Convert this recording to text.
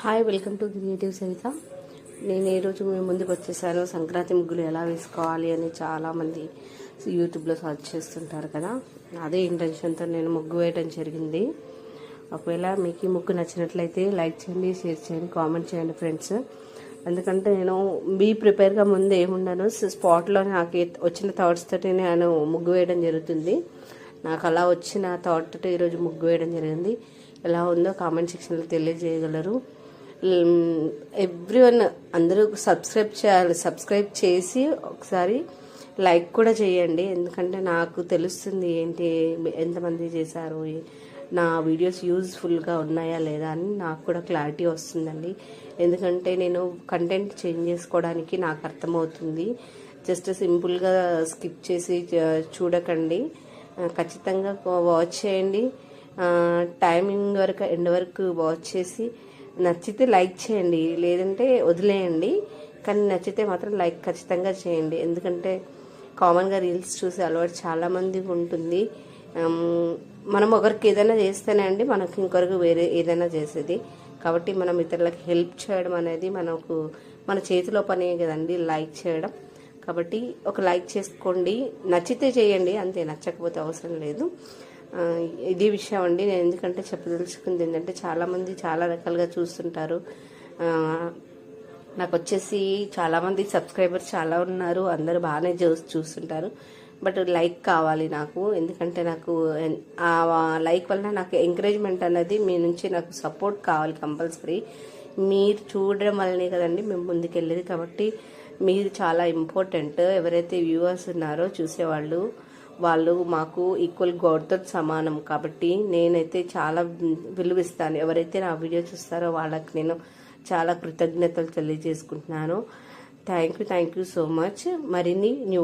Hi, welcome to creative Saritha. నేను ఈరోజు మీ ముందుకు వచ్చేసాను. సంక్రాంతి ముగ్గులు ఎలా వేసుకోవాలి అని చాలామంది యూట్యూబ్లో సర్చ్ చేస్తుంటారు కదా. అదే ఇంటెన్షన్తో నేను ముగ్గు వేయడం జరిగింది. ఒకవేళ మీకు ఈ ముగ్గు నచ్చినట్లయితే లైక్ చేయండి, షేర్ చేయండి, కామెంట్ చేయండి ఫ్రెండ్స్. ఎందుకంటే నేను ప్రిపేర్గా ముందు ఏముండను, స్పాట్లో నాకు వచ్చిన థాట్స్ తోటి నేను ముగ్గు వేయడం జరుగుతుంది. నాకు అలా వచ్చిన థాట్ తోటి ఈరోజు ముగ్గు వేయడం జరిగింది. ఎలా ఉందో కామెంట్ సెక్షన్లో తెలియజేయగలరు. ఎవ్రీవన్ అందరూ సబ్స్క్రైబ్ చేసి ఒకసారి లైక్ కూడా చేయండి. ఎందుకంటే నాకు తెలుస్తుంది ఏంటి ఎంతమంది చేశారు, నా వీడియోస్ యూజ్ఫుల్గా ఉన్నాయా లేదా అని నాకు కూడా క్లారిటీ వస్తుందండి. ఎందుకంటే నేను కంటెంట్ చేంజ్ చేసుకోవడానికి నాకు అర్థమవుతుంది. జస్ట్ సింపుల్గా స్కిప్ చేసి చూడకండి, ఖచ్చితంగా వాచ్ చేయండి. టైమింగ్ వరకు ఎండ్ వరకు వాచ్ చేసి నచ్చితే లైక్ చేయండి, లేదంటే వదిలేయండి. కానీ నచ్చితే మాత్రం లైక్ ఖచ్చితంగా చేయండి. ఎందుకంటే కామన్గా రీల్స్ చూసే అలవాటు చాలామందికి ఉంటుంది. మనం ఒకరికి ఏదైనా చేస్తేనే అండి మనకు ఇంకొకరికి వేరే ఏదైనా చేసేది. కాబట్టి మనం ఇతరులకు హెల్ప్ చేయడం అనేది మన చేతిలో పనే కదండి లైక్ చేయడం. కాబట్టి ఒక లైక్ చేసుకోండి, నచ్చితే చేయండి అంతే, నచ్చకపోతే అవసరం లేదు. ఇది విషయం అండి. నేను ఎందుకంటే చెప్పదలుచుకుంది ఏంటంటే చాలామంది చాలా రకాలుగా చూస్తుంటారు. నాకు వచ్చేసి చాలామంది సబ్స్క్రైబర్స్ చాలా ఉన్నారు, అందరూ బాగానే చూస్తుంటారు. బట్ లైక్ కావాలి నాకు. ఎందుకంటే నాకు ఆ లైక్ వలన నాకు ఎంకరేజ్మెంట్ అనేది మీ నుంచి నాకు సపోర్ట్ కావాలి కంపల్సరీ. మీరు చూడడం వల్లనే కదండి మేము ముందుకెళ్ళేది. కాబట్టి మీరు చాలా ఇంపార్టెంట్. ఎవరైతే వ్యూవర్స్ ఉన్నారో వాళ్ళు మాకు ఈక్వల్ గాడ్తో సమానం. కాబట్టి నేనైతే చాలా విలువిస్తాను. ఎవరైతే నా వీడియో చూస్తారో వాళ్ళకి నేను చాలా కృతజ్ఞతలు తెలియజేసుకుంటున్నాను. Thank you so much. మరిన్ని న్యూ